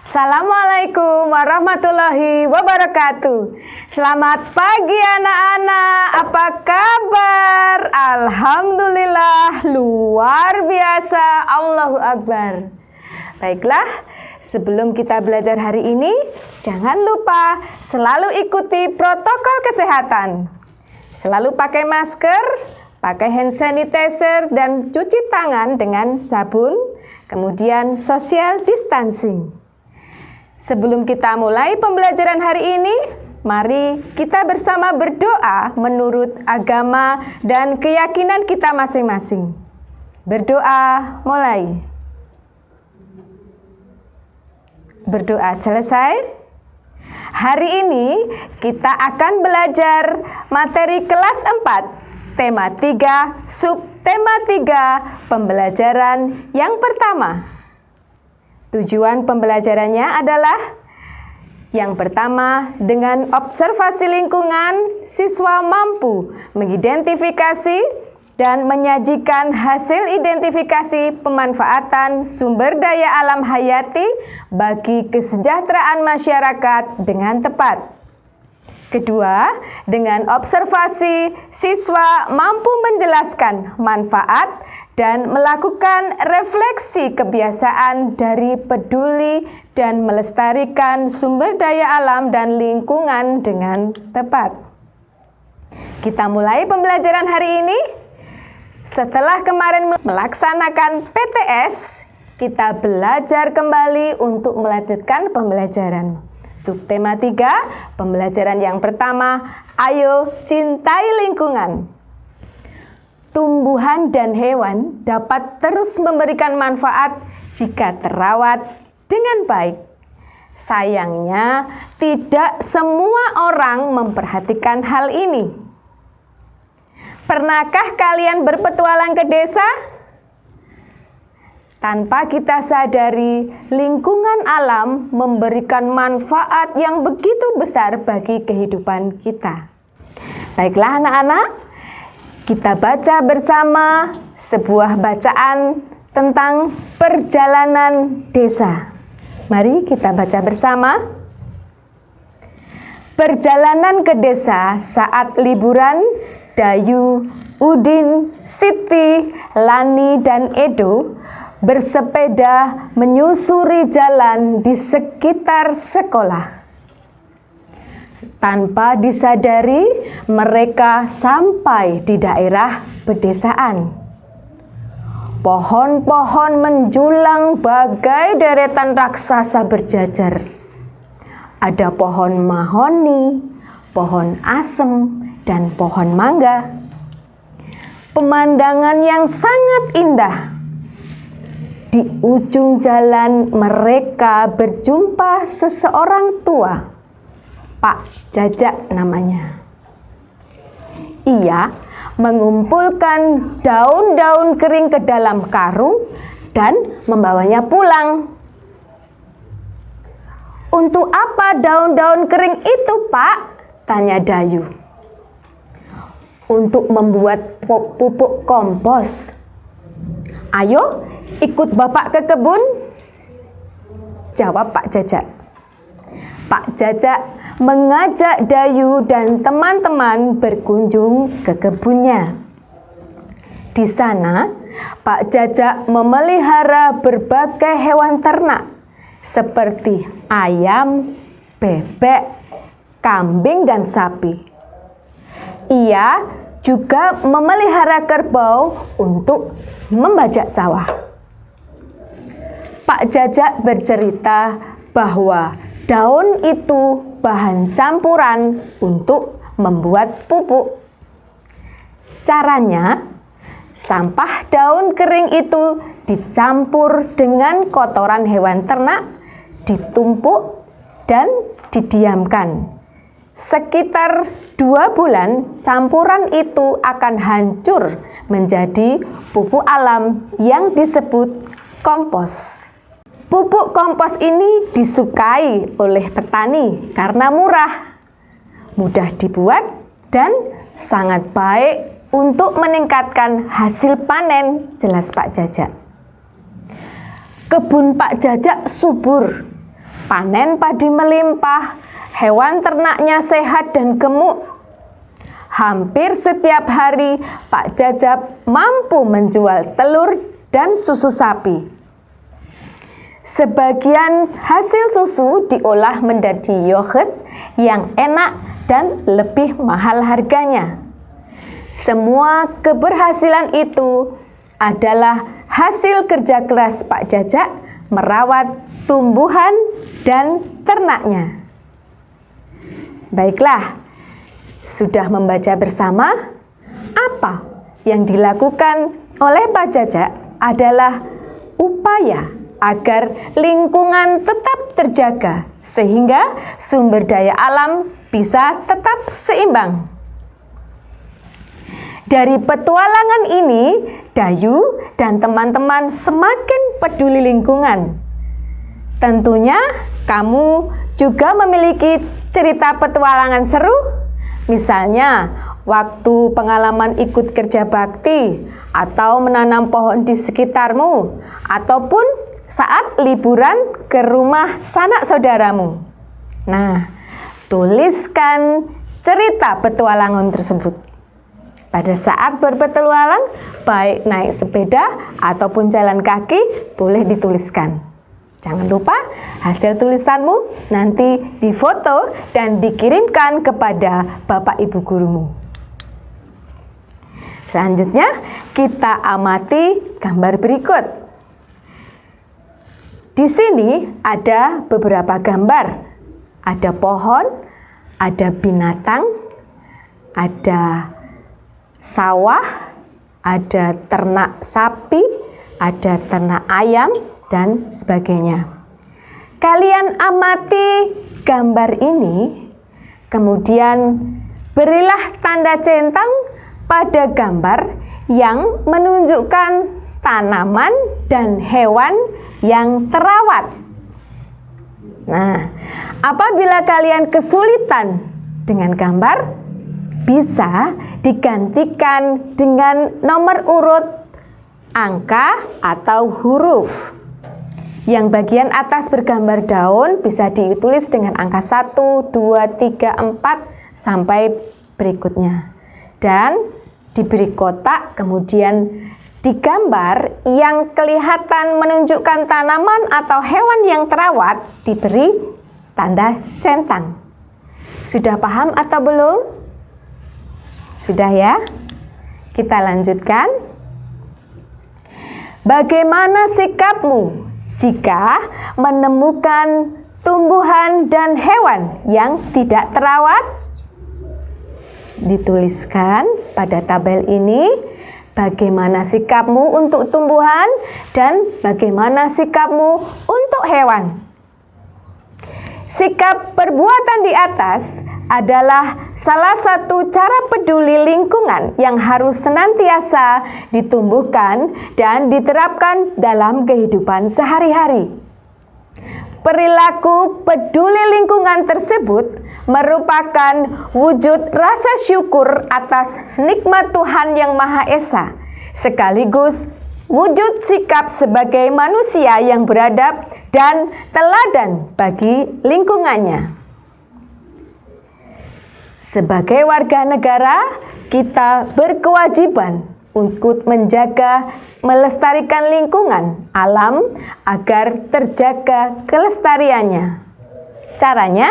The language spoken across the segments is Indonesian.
Assalamualaikum warahmatullahi wabarakatuh. Selamat pagi anak-anak, apa kabar? Alhamdulillah, luar biasa, Allahu Akbar. Baiklah, sebelum kita belajar hari ini, jangan lupa selalu ikuti protokol kesehatan. Selalu pakai masker, pakai hand sanitizer, dan cuci tangan dengan sabun, kemudian social distancing. Sebelum kita mulai pembelajaran hari ini, mari kita bersama berdoa menurut agama dan keyakinan kita masing-masing. Berdoa mulai. Berdoa selesai. Hari ini kita akan belajar materi kelas 4, tema 3, subtema 3, pembelajaran yang pertama. Tujuan pembelajarannya adalah yang pertama, dengan observasi lingkungan, siswa mampu mengidentifikasi dan menyajikan hasil identifikasi pemanfaatan sumber daya alam hayati bagi kesejahteraan masyarakat dengan tepat. Kedua, dengan observasi, siswa mampu menjelaskan manfaat dan melakukan refleksi kebiasaan dari peduli dan melestarikan sumber daya alam dan lingkungan dengan tepat. Kita mulai pembelajaran hari ini. Setelah kemarin melaksanakan PTS, kita belajar kembali untuk melanjutkan pembelajaran. Subtema 3, pembelajaran yang pertama, ayo cintai lingkungan. Tumbuhan dan hewan dapat terus memberikan manfaat jika terawat dengan baik. Sayangnya, tidak semua orang memperhatikan hal ini. Pernahkah kalian berpetualang ke desa? Tanpa kita sadari, lingkungan alam memberikan manfaat yang begitu besar bagi kehidupan kita. Baiklah anak-anak, kita baca bersama sebuah bacaan tentang perjalanan desa. Mari kita baca bersama. Perjalanan ke desa saat liburan, Dayu, Udin, Siti, Lani, dan Edo bersepeda menyusuri jalan di sekitar sekolah. Tanpa disadari, mereka sampai di daerah pedesaan. Pohon-pohon menjulang bagai deretan raksasa berjajar. Ada pohon mahoni, pohon asem, dan pohon mangga. Pemandangan yang sangat indah. Di ujung jalan mereka berjumpa seseorang tua, Pak Jajak namanya. Ia mengumpulkan daun-daun kering ke dalam karung dan membawanya pulang. Untuk apa daun-daun kering itu, Pak? Tanya Dayu. Untuk membuat pupuk kompos. Ayo, ikut Bapak ke kebun, jawab Pak Jajak. Pak Jajak mengajak Dayu dan teman-teman berkunjung ke kebunnya. Di sana, Pak Jajak memelihara berbagai hewan ternak seperti ayam, bebek, kambing, dan sapi. Ia juga memelihara kerbau untuk membajak sawah. Pak Jajak bercerita bahwa daun itu bahan campuran untuk membuat pupuk. Caranya, sampah daun kering itu dicampur dengan kotoran hewan ternak, ditumpuk dan didiamkan. Sekitar 2 bulan, campuran itu akan hancur menjadi pupuk alam yang disebut kompos. Pupuk kompos ini disukai oleh petani karena murah, mudah dibuat, dan sangat baik untuk meningkatkan hasil panen, jelas Pak Jajak. Kebun Pak Jajak subur, panen padi melimpah, hewan ternaknya sehat dan gemuk. Hampir setiap hari Pak Jajab mampu menjual telur dan susu sapi. Sebagian hasil susu diolah menjadi yogurt yang enak dan lebih mahal harganya. Semua keberhasilan itu adalah hasil kerja keras Pak Jajak merawat tumbuhan dan ternaknya. Baiklah, sudah membaca bersama apa yang dilakukan oleh Pak Jajak adalah upaya agar lingkungan tetap terjaga sehingga sumber daya alam bisa tetap seimbang. Dari petualangan ini, Dayu dan teman-teman semakin peduli lingkungan. Tentunya kamu juga memiliki cerita petualangan seru, misalnya waktu pengalaman ikut kerja bakti, atau menanam pohon di sekitarmu, ataupun saat liburan ke rumah sanak saudaramu. Nah, tuliskan cerita petualangan tersebut. Pada saat berpetualang, baik naik sepeda ataupun jalan kaki, boleh dituliskan. Jangan lupa hasil tulisanmu nanti difoto dan dikirimkan kepada Bapak Ibu gurumu. Selanjutnya, kita amati gambar berikut. Di sini ada beberapa gambar. Ada pohon, ada binatang, ada sawah, ada ternak sapi, ada ternak ayam, dan sebagainya. Kalian amati gambar ini, kemudian berilah tanda centang pada gambar yang menunjukkan tanaman dan hewan yang terawat. Nah, apabila kalian kesulitan dengan gambar, bisa digantikan dengan nomor urut, angka, atau huruf. Yang bagian atas bergambar daun bisa ditulis dengan angka 1, 2, 3, 4 sampai berikutnya. Dan diberi kotak, kemudian digambar yang kelihatan menunjukkan tanaman atau hewan yang terawat, diberi tanda centang. Sudah paham atau belum? Sudah ya? Kita lanjutkan. Bagaimana sikapmu jika menemukan tumbuhan dan hewan yang tidak terawat? Dituliskan pada tabel ini bagaimana sikapmu untuk tumbuhan dan bagaimana sikapmu untuk hewan. Sikap perbuatan di atas adalah salah satu cara peduli lingkungan yang harus senantiasa ditumbuhkan dan diterapkan dalam kehidupan sehari-hari. Perilaku peduli lingkungan tersebut merupakan wujud rasa syukur atas nikmat Tuhan Yang Maha Esa, sekaligus wujud sikap sebagai manusia yang beradab dan teladan bagi lingkungannya. Sebagai warga negara, kita berkewajiban untuk menjaga, melestarikan lingkungan alam agar terjaga kelestariannya. Caranya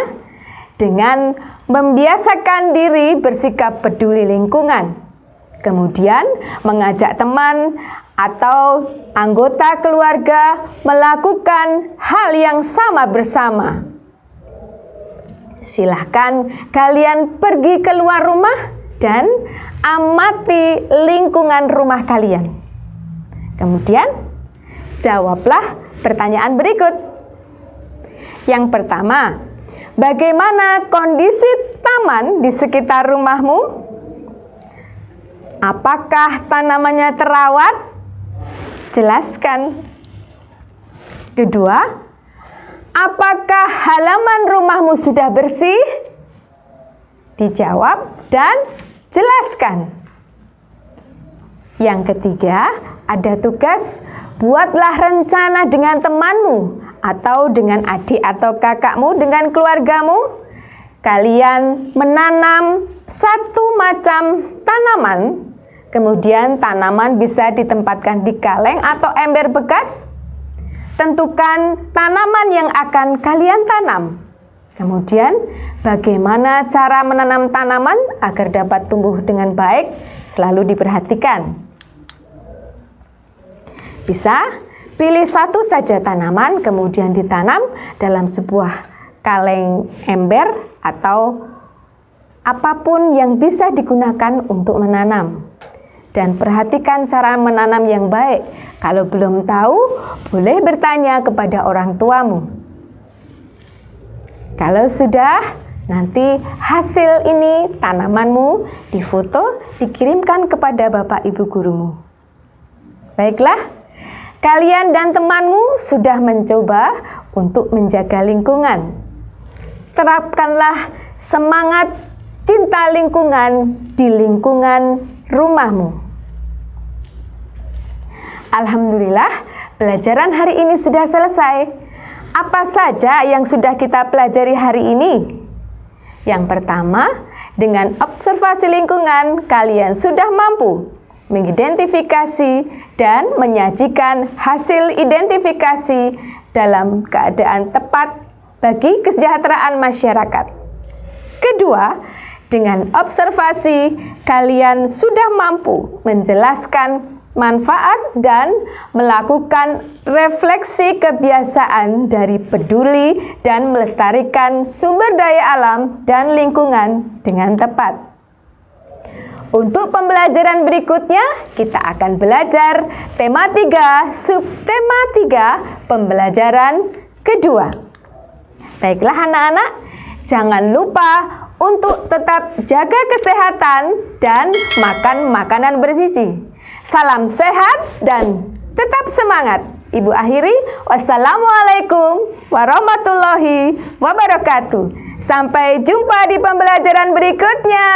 dengan membiasakan diri bersikap peduli lingkungan, kemudian mengajak teman atau anggota keluarga melakukan hal yang sama bersama. Silahkan kalian pergi keluar rumah dan amati lingkungan rumah kalian. Kemudian jawablah pertanyaan berikut. Yang pertama, bagaimana kondisi taman di sekitar rumahmu? Apakah tanamannya terawat? Jelaskan. Kedua, apakah halaman rumahmu sudah bersih? Dijawab dan jelaskan. Yang ketiga, ada tugas buatlah rencana dengan temanmu atau dengan adik atau kakakmu, dengan keluargamu. Kalian menanam satu macam tanaman, kemudian tanaman bisa ditempatkan di kaleng atau ember bekas. Tentukan tanaman yang akan kalian tanam. Kemudian, bagaimana cara menanam tanaman agar dapat tumbuh dengan baik selalu diperhatikan. Bisa pilih satu saja tanaman, kemudian ditanam dalam sebuah kaleng ember atau apapun yang bisa digunakan untuk menanam. Dan perhatikan cara menanam yang baik. Kalau belum tahu, boleh bertanya kepada orang tuamu. Kalau sudah, nanti hasil ini tanamanmu difoto, dikirimkan kepada Bapak Ibu gurumu. Baiklah, kalian dan temanmu sudah mencoba untuk menjaga lingkungan. Terapkanlah semangat cinta lingkungan di lingkungan rumahmu. Alhamdulillah, pelajaran hari ini sudah selesai. Apa saja yang sudah kita pelajari hari ini? Yang pertama, dengan observasi lingkungan, kalian sudah mampu mengidentifikasi dan menyajikan hasil identifikasi dalam keadaan tepat bagi kesejahteraan masyarakat. Kedua, dengan observasi, kalian sudah mampu menjelaskan manfaat dan melakukan refleksi kebiasaan dari peduli dan melestarikan sumber daya alam dan lingkungan dengan tepat. Untuk pembelajaran berikutnya, kita akan belajar tema 3, subtema 3, pembelajaran kedua. Baiklah anak-anak, jangan lupa untuk tetap jaga kesehatan dan makan makanan bergizi. Salam sehat dan tetap semangat. Ibu akhiri, wassalamualaikum warahmatullahi wabarakatuh. Sampai jumpa di pembelajaran berikutnya.